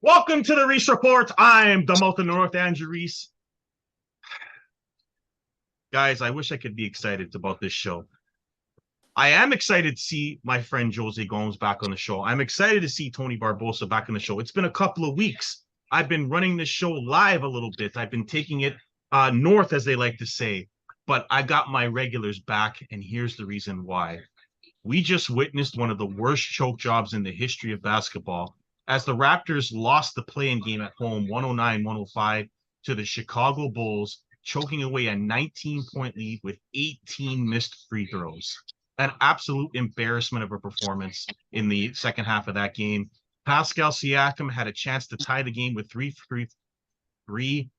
Welcome to the Reese Report. I'm the Mouth of North, Andrew Reese. Guys, I wish I could be excited about this show. I am excited to see my friend Jose Gomes back on the show. I'm excited to see Tony Barbosa back on the show. It's been a couple of weeks. I've been running this show live a little bit. I've been taking it north, as they like to say. But I got my regulars back, and here's the reason why. We just witnessed one of the worst choke jobs in the history of basketball as the Raptors lost the play-in game at home 109-105 to the Chicago Bulls, choking away a 19-point lead with 18 missed free throws. An absolute embarrassment of a performance in the second half of that game. Pascal Siakam had a chance to tie the game with three free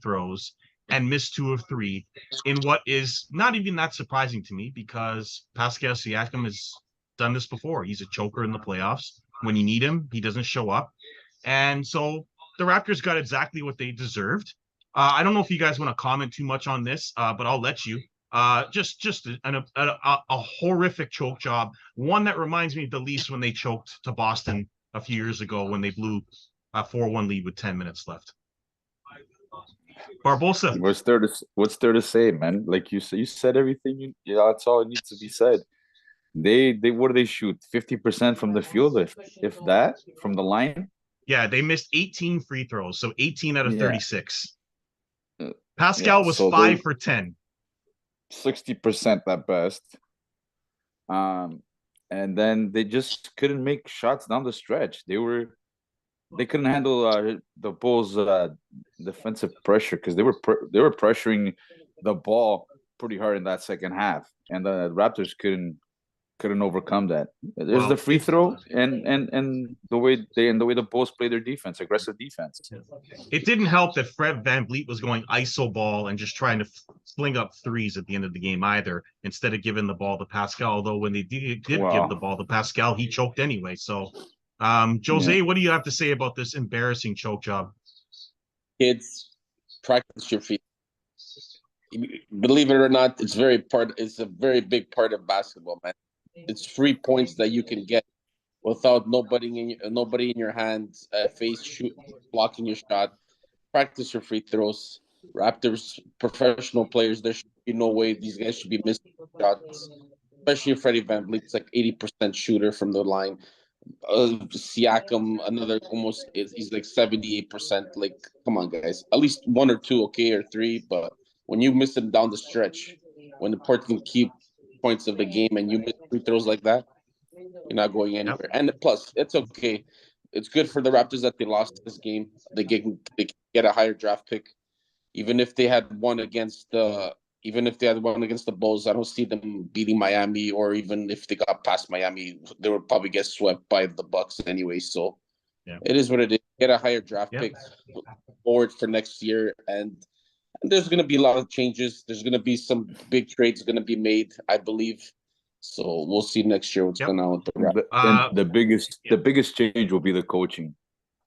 throws and missed 2 of 3 in what is not even that surprising to me because Pascal Siakam has done this before. He's a choker in the playoffs. When you need him, he doesn't show up. And so the Raptors got exactly what they deserved. I don't know if you guys want to comment too much on this, but I'll let you. Just a horrific choke job. One that reminds me of the Leafs when they choked to Boston a few years ago when they blew a 4-1 lead with 10 minutes left. Barbosa. What's there to say, man? Like you said everything. That's all it needs to be said. They what do they shoot? 50% from the field, if that, from the line. Yeah, they missed 18 free throws, so 18 out of 36. Yeah, Pascal was so 5 for 10. 60% at best. And then they just couldn't make shots down the stretch. They couldn't handle the Bulls' defensive pressure because they were pressuring the ball pretty hard in that second half, and the Raptors couldn't overcome that. There's the free throw and the way the Bulls play their defense, aggressive defense. It didn't help that Fred VanVleet was going iso ball and just trying to fling up threes at the end of the game either, instead of giving the ball to Pascal. Although when they did give the ball to Pascal, he choked anyway. So, Jose, what do you have to say about this embarrassing choke job? Kids, practice your feet. Believe it or not, it's a very big part of basketball, man. It's 3 points that you can get without nobody in your hands, blocking your shot. Practice your free throws. Raptors professional players. There should be no way these guys should be missing shots, especially Freddie VanVleet. It's like 80% shooter from the line. Siakam, he's like 78%. Like, come on, guys, at least 1 or 2, okay, or 3. But when you miss them down the stretch, when the important key points of the game, and you miss free throws like that, you're not going anywhere. And plus, it's okay. It's good for the Raptors that they lost this game. They get a higher draft pick, even if they had won against the Bulls. I don't see them beating Miami, or even if they got past Miami, they would probably get swept by the Bucks anyway. So It is what it is. Get a higher draft pick forward for next year, and there's going to be a lot of changes. There's going to be some big trades going to be made, I believe. So we'll see next year what's going on with the Raptors. The biggest change will be the coaching.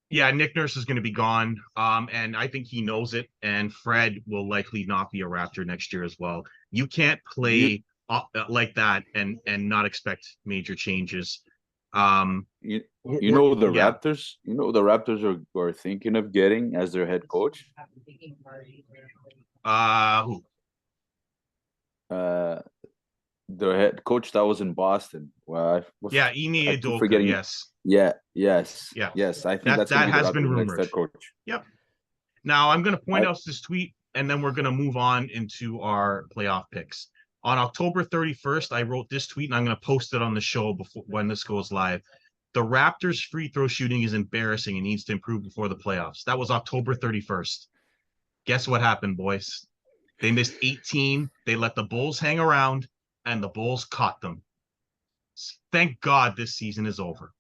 Yeah, Nick Nurse is going to be gone, and I think he knows it. And Fred will likely not be a Raptor next year as well. You can't play like that and not expect major changes. Raptors. You know the Raptors are thinking of getting as their head coach. Who? The head coach that was in Boston. Well, Ime Udoka. Yes. I think that has been rumored. Head coach. Yep. Now I'm going to point out this tweet, and then we're going to move on into our playoff picks. On October 31st, I wrote this tweet, and I'm going to post it on the show when this goes live. The Raptors' free throw shooting is embarrassing and needs to improve before the playoffs. That was October 31st. Guess what happened, boys? They missed 18. They let the Bulls hang around, and the Bulls caught them. Thank God this season is over.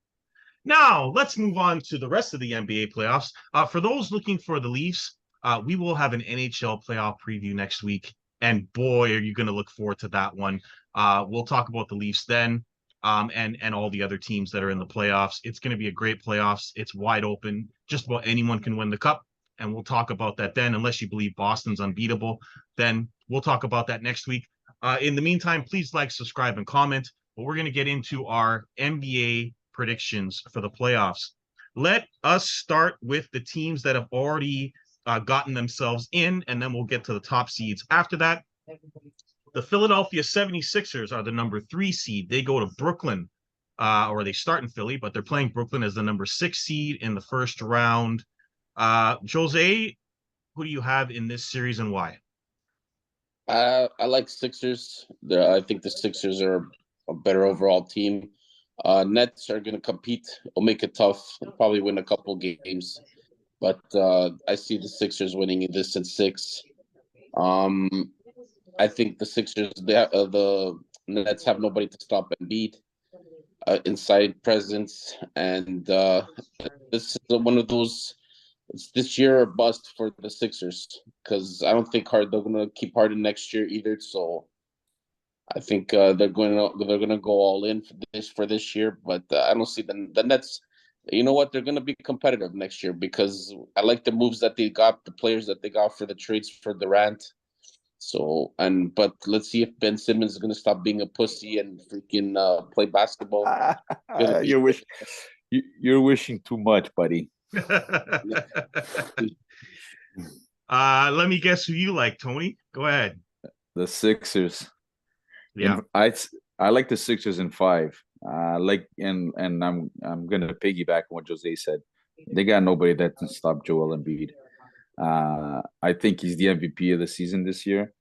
Now, let's move on to the rest of the NBA playoffs. For those looking for the Leafs, we will have an NHL playoff preview next week. And boy, are you going to look forward to that one. We'll talk about the Leafs then, and all the other teams that are in the playoffs. It's going to be a great playoffs. It's wide open. Just about anyone can win the cup. And we'll talk about that then. Unless you believe Boston's unbeatable, then we'll talk about that next week. In the meantime, please like, subscribe, and comment. But we're going to get into our NBA predictions for the playoffs. let us start with the teams that have already gotten themselves in, and then we'll get to the top seeds after that. The Philadelphia 76ers are the number 3 seed. They go to Brooklyn, or they start in Philly, but they're playing Brooklyn as the number 6 seed in the first round. Jose, who do you have in this series and why? I like Sixers. I think the Sixers are a better overall team. Nets are going to compete. Will make it tough. They'll probably win a couple games, but I see the Sixers winning this in 6. Um, I think the Sixers, the Nets have nobody to stop Embiid, inside presence, and this is one of those. It's this year or bust for the Sixers because I don't think they're going to keep Harden next year either. So I think they're going to go all in for this year. But I don't see the Nets. You know what? They're going to be competitive next year because I like the moves that they got, the players that they got for the trades for Durant. So but let's see if Ben Simmons is going to stop being a pussy and freaking play basketball. You're wishing too much, buddy. Let me guess who you like, Tony. Go ahead. The Sixers. Yeah, I like the Sixers in 5. And I'm gonna piggyback on what Jose said. They got nobody that can stop Joel Embiid. I think he's the MVP of the season this year.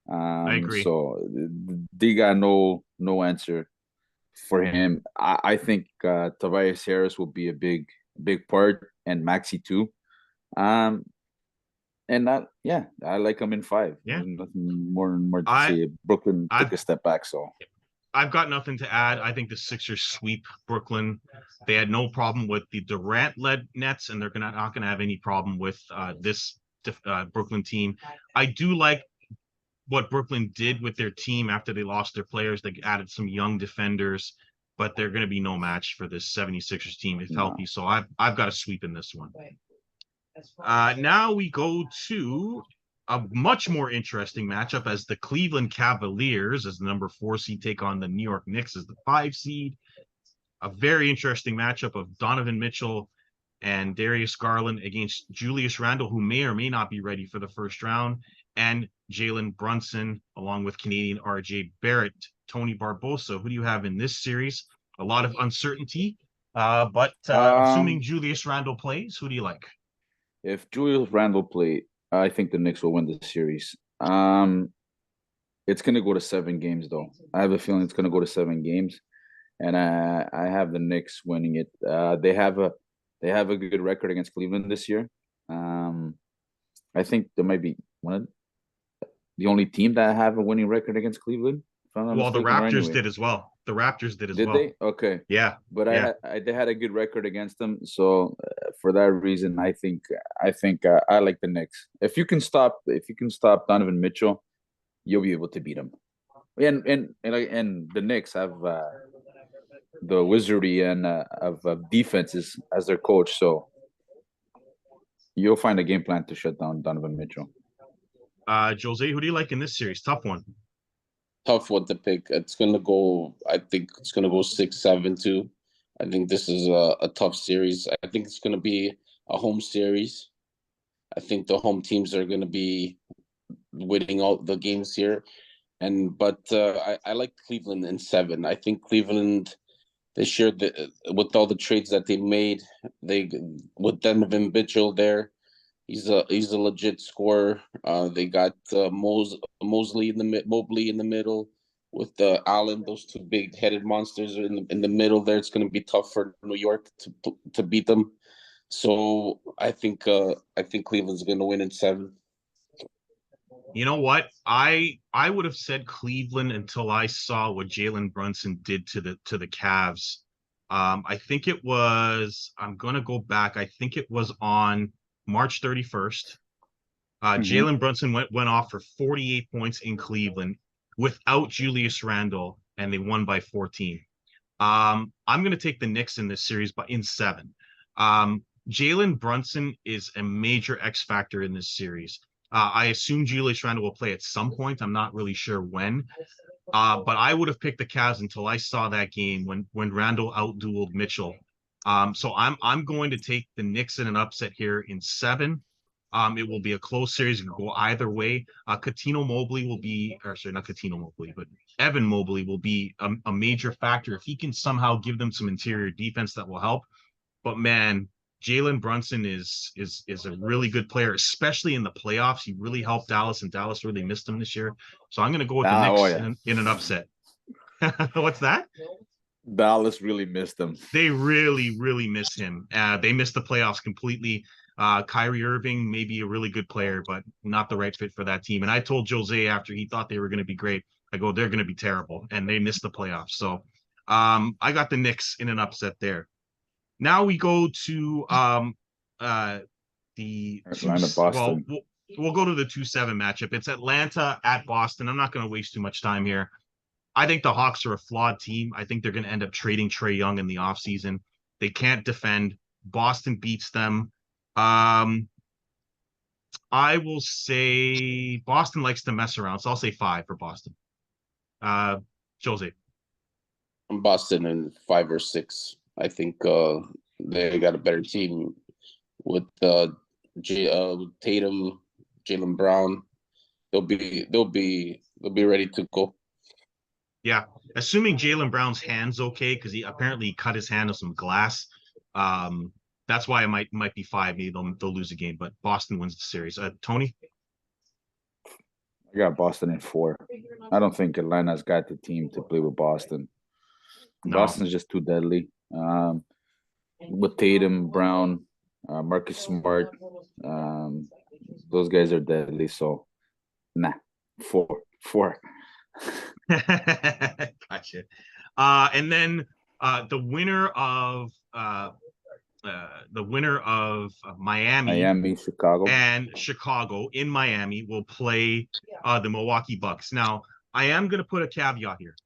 I agree. So they got no answer for him. I think Tobias Harris will be a big part, and Maxi too. And I like him in 5. Yeah. There's nothing more to say. Brooklyn took a step back, so I've got nothing to add. I think the Sixers sweep Brooklyn. They had no problem with the Durant-led Nets, and they're not gonna have any problem with this Brooklyn team. I do like what Brooklyn did with their team after they lost their players. They added some young defenders, but they're going to be no match for this 76ers team if healthy. So I've got a sweep in this one. Now we go to a much more interesting matchup as the Cleveland Cavaliers as the number 4 seed take on the New York Knicks as the 5 seed. A very interesting matchup of Donovan Mitchell and Darius Garland against Julius Randle, who may or may not be ready for the first round, and Jalen Brunson, along with Canadian RJ Barrett. Tony Barbosa, who do you have in this series? A lot of uncertainty, but assuming Julius Randle plays, who do you like? If Julius Randle play, I think the Knicks will win the series. It's going to go to 7 games, though. I have a feeling it's going to go to 7 games, and I have the Knicks winning it. They have a good record against Cleveland this year. I think there might be the only team that have a winning record against Cleveland. Well, the Raptors did as well. The Raptors did as well. Did they? Okay. Yeah. But they had a good record against them. So for that reason, I think I like the Knicks. If you can stop Donovan Mitchell, you'll be able to beat him. And the Knicks have the wizardry and of defenses as their coach. So you'll find a game plan to shut down Donovan Mitchell. Jose, who do you like in this series? Tough one. Tough one to pick. It's gonna go. I think it's gonna go 6-7 too. I think this is a tough series. I think it's gonna be a home series. I think the home teams are gonna be winning all the games here, but I like Cleveland in 7. I think Cleveland this year with all the trades that they made, with Donovan Mitchell there. He's a legit scorer. They got Mobley in the middle with Allen. Those 2 big-headed monsters are in the middle there. It's going to be tough for New York to beat them. So I think Cleveland's going to win in 7. You know what? I would have said Cleveland until I saw what Jalen Brunson did to the Cavs. I think it was. I'm going to go back. I think it was on March 31st. Jalen Brunson went off for 48 points in Cleveland without Julius Randle, and they won by 14. I'm going to take the Knicks in this series, but in 7. Jalen Brunson is a major X factor in this series. I assume Julius Randle will play at some point. I'm not really sure when. But I would have picked the Cavs until I saw that game when Randle outdueled Mitchell. So I'm going to take the Knicks in an upset here in 7. It will be a close series. It can go either way. Katino Mobley will be, or sorry, not Katino Mobley, but Evan Mobley will be a major factor if he can somehow give them some interior defense that will help. But man, Jalen Brunson is a really good player, especially in the playoffs. He really helped Dallas, and Dallas really missed him this year. So I'm going to go with the Knicks Oh yeah, in an upset. What's that? Dallas really missed them. They really miss him. They missed the playoffs completely. Kyrie Irving may be a really good player, but not the right fit for that team. And I told Jose after he thought they were going to be great, I go, they're going to be terrible, and they missed the playoffs. So I got the Knicks in an upset there. Now we go to the Atlanta, Boston. Well, we'll go to the 2-7 matchup. It's Atlanta at Boston. I'm not going to waste too much time here. I think the Hawks are a flawed team. I think they're going to end up trading Trae Young in the offseason. They can't defend. Boston beats them. I will say Boston likes to mess around, so I'll say 5 for Boston. Jose. Boston in 5 or 6. I think they got a better team with Tatum, Jaylen Brown. They'll be ready to go. Yeah, assuming Jaylen Brown's hand's okay, because he apparently cut his hand on some glass. That's why it might be 5. Maybe they'll lose a game, but Boston wins the series. Tony? I got Boston in 4. I don't think Atlanta's got the team to play with Boston. No. Boston's just too deadly. With Tatum, Brown, Marcus Smart, those guys are deadly. So, nah, 4. Gotcha. And then the winner of Miami, Chicago, and Chicago in Miami will play the Milwaukee Bucks. Now, I am going to put a caveat here.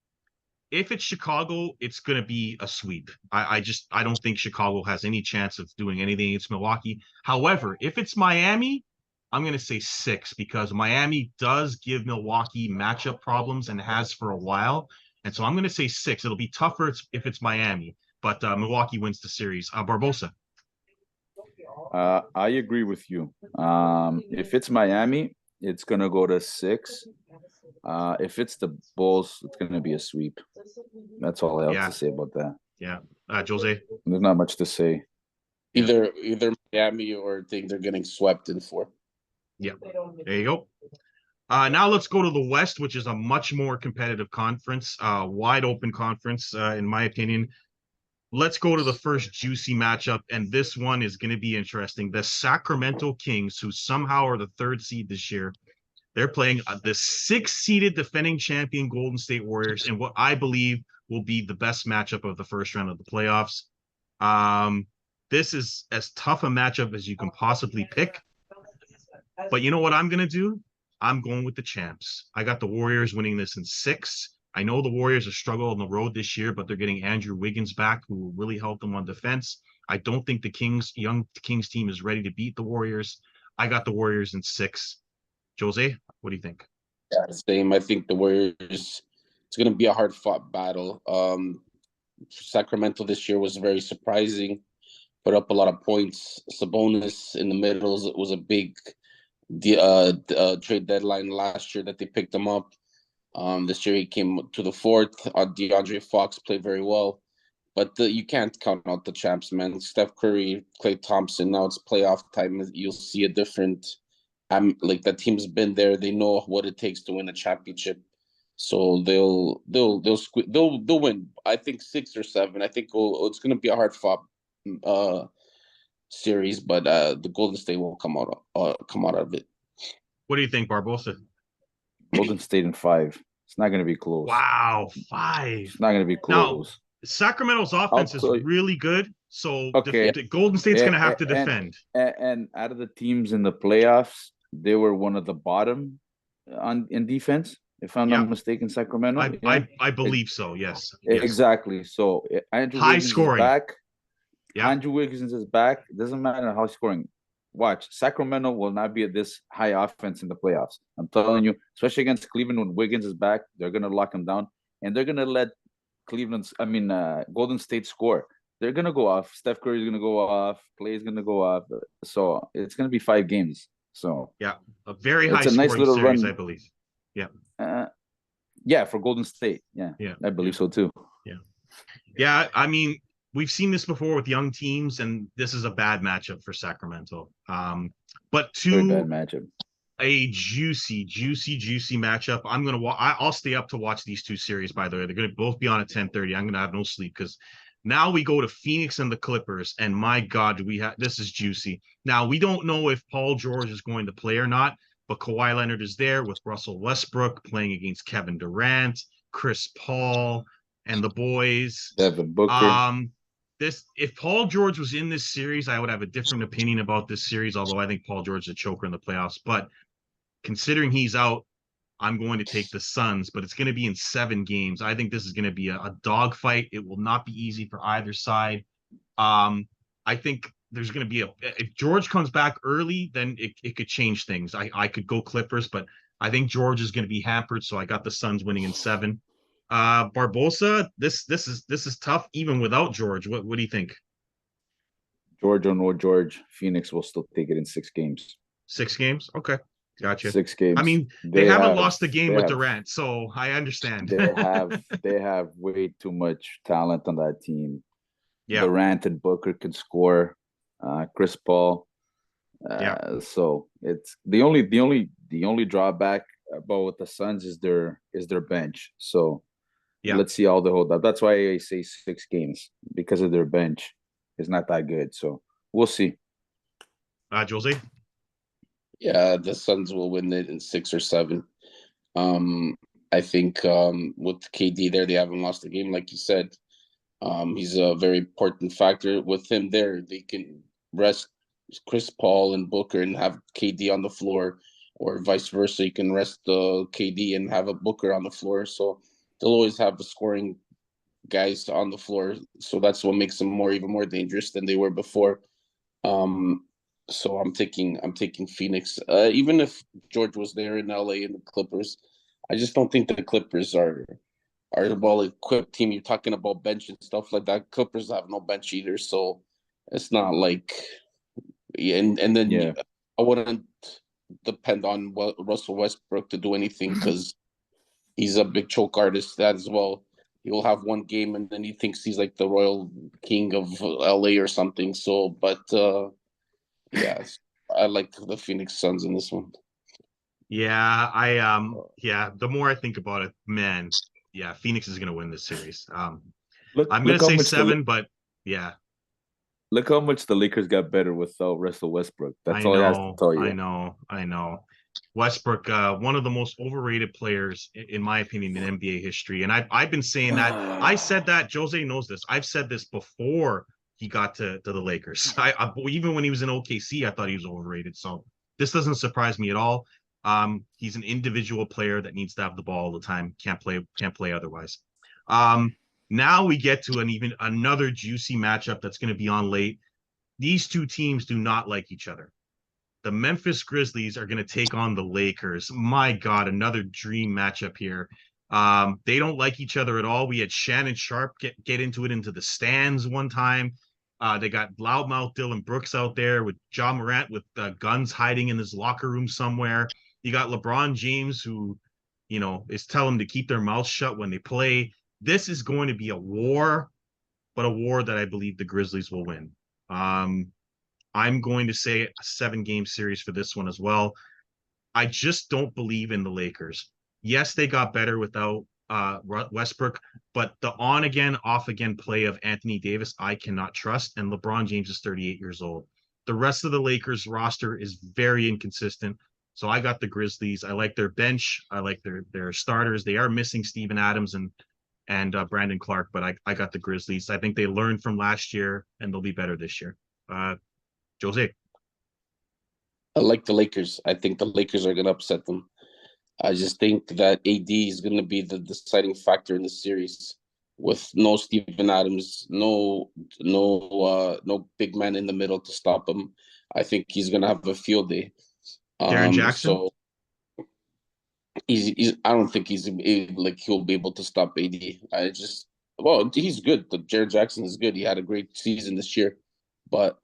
If it's Chicago, it's going to be a sweep. I don't think Chicago has any chance of doing anything against Milwaukee. However, if it's Miami, I'm going to say 6 because Miami does give Milwaukee matchup problems and has for a while. And so I'm going to say 6. It'll be tougher if it's Miami, but Milwaukee wins the series. Barbosa. I agree with you. If it's Miami, it's going to go to 6. If it's the Bulls, it's going to be a sweep. That's all I have to say about that. Yeah. Jose? There's not much to say. Either Miami or think they're getting swept in 4. Yeah. There you go. Now let's go to the West, which is a much more competitive conference, wide open conference, in my opinion. Let's go to the first juicy matchup, and this one is going to be interesting. The Sacramento Kings, who somehow are the 3rd seed this year, they're playing the 6th-seeded defending champion Golden State Warriors in what I believe will be the best matchup of the first round of the playoffs. This is as tough a matchup as you can possibly pick. But you know what I'm going to do? I'm going with the champs. I got the Warriors winning this in 6. I know the Warriors have struggled on the road this year, but they're getting Andrew Wiggins back, who will really help them on defense. I don't think the young Kings team is ready to beat the Warriors. I got the Warriors in 6. Jose, what do you think? Yeah, same. I think the Warriors, it's going to be a hard-fought battle. Sacramento this year was very surprising, put up a lot of points. Sabonis in the middle was a big trade deadline last year that they picked him up. This year he came to the 4th. DeAndre Fox played very well. But you can't count out the champs, man. Steph Curry, Klay Thompson, now it's playoff time. You'll see a different... like that team's been there. They know what it takes to win a championship, so they'll win. I think 6 or 7. I think it's going to be a hard fought series, but the Golden State will come out of it. What do you think, Barbosa? Golden State in 5. It's not going to be close. Wow, 5. It's not going to be close. Now, Sacramento's offense is really good, so okay. Golden State's going to have to defend. And out of the teams in the playoffs, they were one of the bottom in defense, if I'm not mistaken, Sacramento. I believe so, yes. Exactly. So Andrew high Wiggins scoring. Is back. Yeah. Andrew Wiggins is back. Doesn't matter how scoring. Watch, Sacramento will not be at this high offense in the playoffs. I'm telling you, especially against Cleveland when Wiggins is back, they're going to lock him down, and they're going to let Golden State score. they're gonna go off. Steph Curry's gonna go off. Clay's gonna go off. So it's gonna be 5 games. So Yeah, a very it's high a nice scoring little series, run. I believe. Yeah, Yeah, for Golden State. Yeah, yeah, I believe so too. yeah. I mean, we've seen this before with young teams, and this is a bad matchup for Sacramento. But Very bad to matchup. a juicy matchup. I'm gonna I'll stay up to watch these two series. By the way, they're gonna both be on at 10:30. I'm gonna have no sleep because now we go to Phoenix and the Clippers, and my God, do we have this is juicy. Now we don't know if Paul George is going to play or not, but Kawhi Leonard is there with Russell Westbrook playing against Kevin Durant, Chris Paul, and the boys. Devin Booker. This if Paul George was in this series, I would have a different opinion about this series, although I think Paul George is a choker in the playoffs. But considering he's out, I'm going to take the Suns, but it's going to be in 7 games. I think this is going to be a dogfight. It will not be easy for either side. I think there's going to be if George comes back early, then it could change things. I could go Clippers, but I think George is going to be hampered, so I got the Suns winning in 7. Barbosa, this is tough even without George. What do you think? George or no George, Phoenix will still take it in 6 games. 6 games? Okay. Gotcha. 6 games. I mean, they haven't lost a game with Durant, so I understand. they have way too much talent on that team. Yeah. Durant and Booker can score. Chris Paul. Yeah. So it's the only drawback about the Suns is their bench. So Yeah. let's see how they hold up. That's why I say 6 games, because of their bench is not that good. So we'll see. Jose? Yeah, the Suns will win it in 6 or 7. I think with KD there, they haven't lost a game, like you said. He's a very important factor. With him there, they can rest Chris Paul and Booker and have KD on the floor, or vice versa. You can rest KD and have a Booker on the floor. So they'll always have the scoring guys on the floor. So that's what makes them even more dangerous than they were before. So I'm taking Phoenix. Even if George was there in LA and the Clippers, I just don't think the Clippers are a well-equipped team. You're talking about bench and stuff like that. Clippers have no bench either, so it's not like. And then I wouldn't depend on Russell Westbrook to do anything, because he's a big choke artist as well. He'll have one game and then he thinks he's like the royal king of LA or something. So, but yeah, I like the Phoenix Suns in this one. Yeah, the more I think about it, man, yeah, Phoenix is gonna win this series. I'm gonna say 7, but yeah. Look how much the Lakers got better without Russell Westbrook. That's all I have to tell you. I know. Westbrook, one of the most overrated players, in my opinion, in NBA history. And I've been saying that. I said that. Jose knows this. I've said this before he got to the Lakers. Even when he was in OKC, I thought he was overrated. So this doesn't surprise me at all. He's an individual player that needs to have the ball all the time. Can't play otherwise. Now we get to another juicy matchup that's going to be on late. These two teams do not like each other. The Memphis Grizzlies are going to take on the Lakers. My God, another dream matchup here. They don't like each other at all. We had Shannon Sharp get into it into the stands one time. They got loudmouth Dylan Brooks out there with Ja Morant with guns hiding in his locker room somewhere. You got LeBron James, who, is telling them to keep their mouths shut when they play. This is going to be a war, but a war that I believe the Grizzlies will win. I'm going to say a 7-game series for this one as well. I just don't believe in the Lakers. Yes, they got better without Westbrook, but the on again, off again play of Anthony Davis, I cannot trust. And LeBron James is 38 years old. The rest of the Lakers roster is very inconsistent. So I got the Grizzlies. I like their bench. I like their starters. They are missing Steven Adams and Brandon Clark, but I got the Grizzlies. I think they learned from last year and they'll be better this year. Jose. I like the Lakers. I think the Lakers are going to upset them. I just think that AD is going to be the deciding factor in the series. With no Steven Adams, no big man in the middle to stop him, I think he's going to have a field day. Darren Jackson. So I don't think he'll be able to stop AD. Well, he's good. The Jared Jackson is good. He had a great season this year, but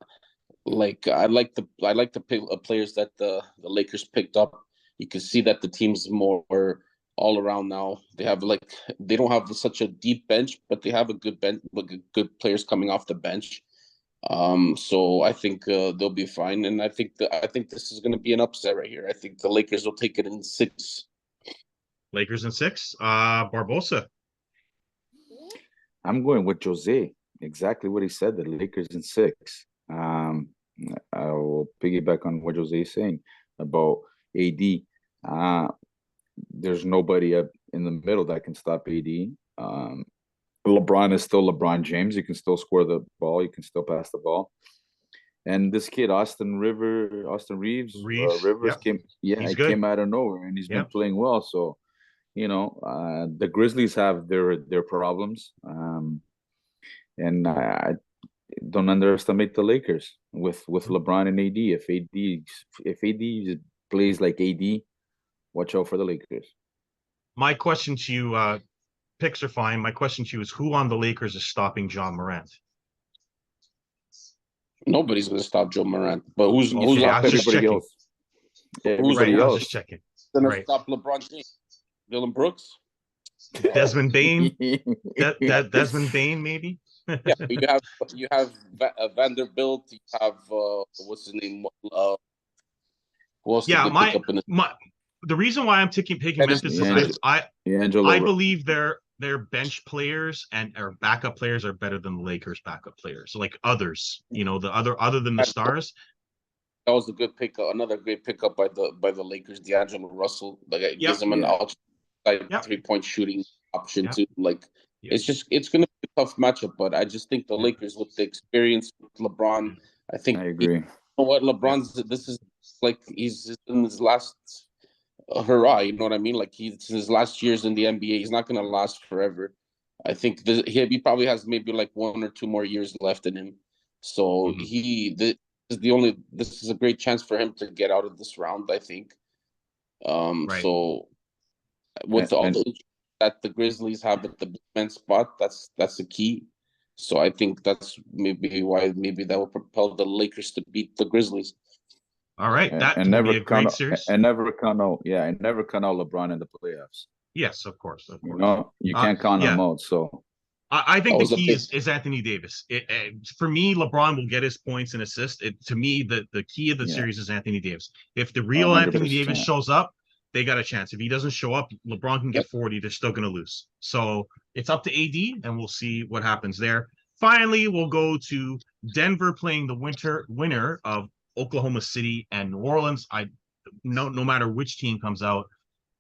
like I like the players that the Lakers picked up. You can see that the team's more all around now. They have they don't have such a deep bench, but they have a good bench, good players coming off the bench. So I think they'll be fine, and I think this is going to be an upset right here. I think the Lakers will take it in 6. Lakers in 6. Barbosa. I'm going with Jose. Exactly what he said. The Lakers in 6. I will piggyback on what Jose is saying about AD. There's nobody up in the middle that can stop AD. LeBron is still LeBron James. You can still score the ball. You can still pass the ball. And this kid, Austin Reeves, Rivers yep. came. Yeah, He's he good. came out of nowhere, and he's been Yep. playing well. So, the Grizzlies have their problems, and I don't underestimate the Lakers with LeBron and AD. If AD plays like AD, watch out for the Lakers. My question to you, picks are fine. My question to you is, who on the Lakers is stopping John Morant? Nobody's going to stop Joe Morant, but who's Okay, I was just stopping? Everybody checking. else. Everybody Right, I was else. just checking. Going to Right. stop LeBron James? Dylan Brooks? Desmond Bain. Desmond Bain, maybe. Yeah, you have Vanderbilt. You have what's his name? Who else did Yeah, they pick up in the the reason why I'm picking Dennis Memphis Smith. is I Angelo. believe their bench players and or backup players are better than the Lakers' backup players. So like others, the other than the stars. That was a good pickup. Another great pickup by the Lakers. D'Angelo Russell, like it gives him an Yeah. outside Yep. 3-point shooting option Yep. too. Like Yep. it's going to be a tough matchup, but I just think the Lakers with the experience with LeBron, I think I agree. you know what LeBron's this is like he's in his last hurrah. You know what I mean? Like he's his last years in the NBA. He's not going to last forever. I think he probably has maybe like 1 or 2 more years left in him. So this is a great chance for him to get out of this round, I think. Right. So with all the that the Grizzlies have at the big man spot, that's the key. So I think that's maybe why that will propel the Lakers to beat the Grizzlies. All right, that and will never be a count great out, series. and never count out. Yeah, and never count out LeBron in the playoffs. Yes, of course. You can't count him out. So I think the key is Anthony Davis. For me, LeBron will get his points and assists. To me, the key of the series is Anthony Davis. If the real 100%. Anthony Davis shows up, they got a chance. If he doesn't show up, LeBron can get 40. They're still going to lose. So it's up to AD, and we'll see what happens there. Finally, we'll go to Denver playing the winner of Oklahoma City and New Orleans. No matter which team comes out,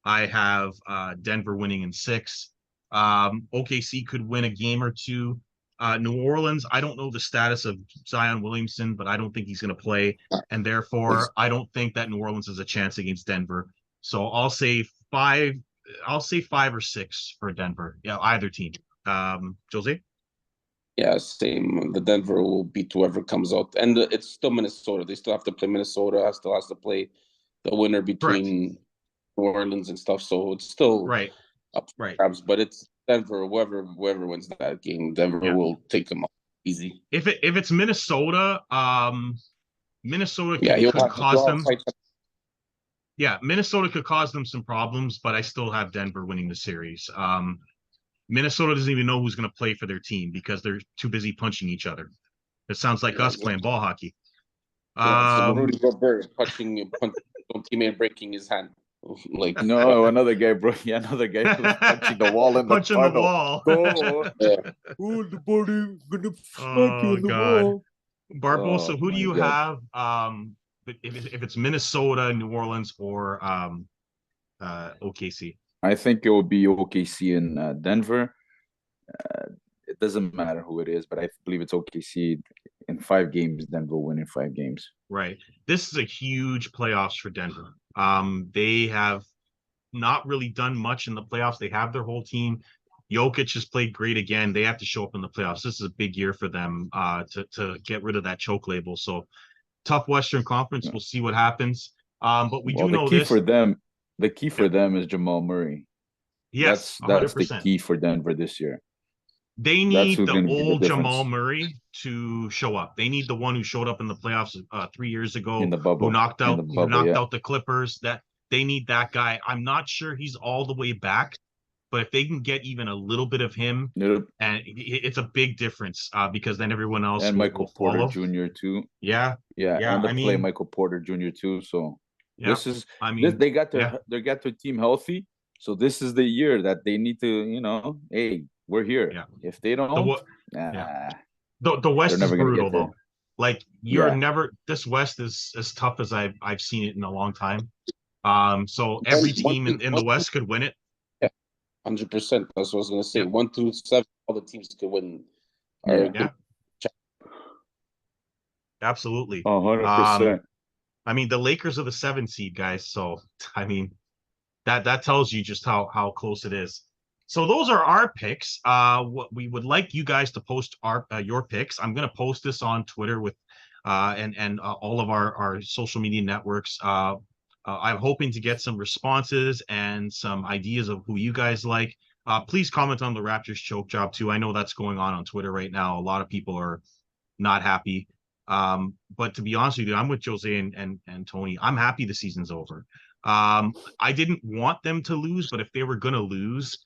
I have Denver winning in 6. OKC could win a game or two. New Orleans, I don't know the status of Zion Williamson, but I don't think he's going to play. And therefore, I don't think that New Orleans has a chance against Denver. So I'll say 5. I'll say 5 or 6 for Denver. Yeah, either team. Jose? Yeah, same. The Denver will beat whoever comes out. And it's still Minnesota. They still have to play Minnesota. Still has to play the winner between New Orleans and stuff. So it's still up for grabs. But it's Denver. Whoever wins that game, Denver will take them out easy. If it's Minnesota, Minnesota could cause them. Yeah, Minnesota could cause them some problems, but I still have Denver winning the series. Minnesota doesn't even know who's going to play for their team because they're too busy punching each other. It sounds like us playing ball hockey. So Rudy Gobert punching teammate breaking his hand. Like no, another guy was punching the wall in the punching the wall. The body gonna smack you in the wall. Barbosa, who do you have? If it's Minnesota, New Orleans, or OKC? I think it will be OKC in Denver. It doesn't matter who it is, but I believe it's OKC in 5 games. Denver will win in 5 games. Right. This is a huge playoffs for Denver. They have not really done much in the playoffs. They have their whole team. Jokic has played great again. They have to show up in the playoffs. This is a big year for them to get rid of that choke label. So tough Western Conference. We'll see what happens. But we do know this. The key for them is Jamal Murray. Yes, that's 100%. the key for Denver this year. They That's need who's the going to be the old Jamal difference Murray to show up. They need the one who showed up in the playoffs 3 years ago, in the bubble. who knocked Yeah. out the Clippers. That they need that guy. I'm not sure he's all the way back, but if they can get even a little bit of him, Yep. and it's a big difference because then everyone else And will Michael Porter follow. Jr. too. Yeah, Yeah, yeah. and the I play mean, Michael Porter Jr. too. So yeah. this is I this mean, they got yeah, their team healthy. So this is the year that they need to, hey, we're here. yeah. If they The don't, what? Yeah. nah, The they're West is never gonna brutal get there. though. Like you're Yeah. never. This West is as tough as I've seen it in a long time. So One, every one, team through- in the one, West could win it. 100%. That's what I was gonna say. Yeah. 1 through 7, all the teams could win. Yeah. Yeah, absolutely. 100%. I mean, the Lakers are the 7th seed, guys. So I mean, that tells you just how close it is. So those are our picks. What we would like you guys to post your picks. I'm gonna post this on Twitter with and all of our social media networks. I'm hoping to get some responses and some ideas of who you guys like. Please comment on the Raptors choke job too. I know that's going on Twitter right now. A lot of people are not happy. But to be honest with you, I'm with Jose and Tony. I'm happy the season's over. I didn't want them to lose, but if they were going to lose,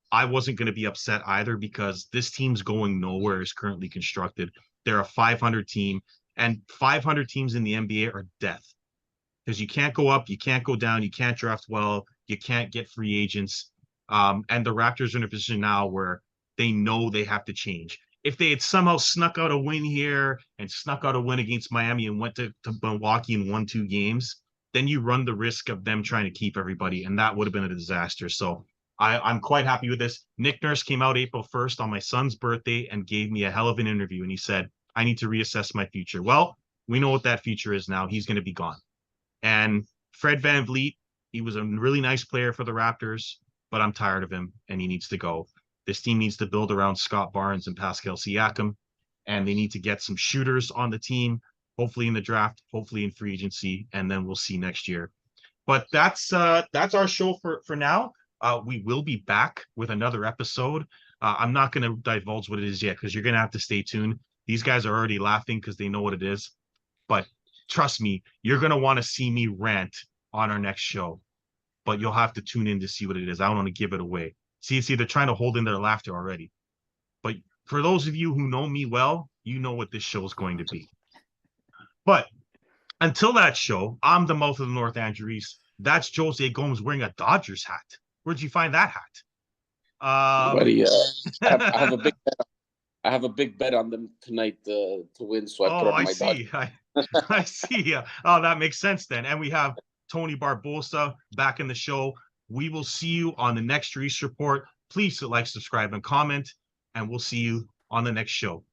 I wasn't going to be upset either because this team's going nowhere is currently constructed. They're a 500 team, and 500 teams in the NBA are death because you can't go up, you can't go down, you can't draft well, you can't get free agents. And the Raptors are in a position now where they know they have to change. If they had somehow snuck out a win here and snuck out a win against Miami and went to Milwaukee and won 2 games, then you run the risk of them trying to keep everybody, and that would have been a disaster. So I'm quite happy with this. Nick Nurse came out April 1st on my son's birthday and gave me a hell of an interview, and he said, I need to reassess my future. Well, we know what that future is now. He's going to be gone. And Fred VanVleet, he was a really nice player for the Raptors, but I'm tired of him and he needs to go. This team needs to build around Scott Barnes and Pascal Siakam, and they need to get some shooters on the team, hopefully in the draft, hopefully in free agency, and then we'll see next year. But that's our show for now. We will be back with another episode. I'm not going to divulge what it is yet because you're going to have to stay tuned. These guys are already laughing because they know what it is. But trust me, you're going to want to see me rant on our next show. But you'll have to tune in to see what it is. I don't want to give it away. See, they're trying to hold in their laughter already. But for those of you who know me well, you know what this show is going to be. But until that show, I'm the mouth of the North, Andrew Reese. That's Jose Gomes wearing a Dodgers hat. Where'd you find that hat? Buddy, I have a big bet. I have a big bet on them tonight to win, so I put on I my see. I see. Oh, that makes sense then. And we have Tony Barbosa back in the show. We will see you on the next Reese Report. Please like, subscribe, and comment, and we'll see you on the next show.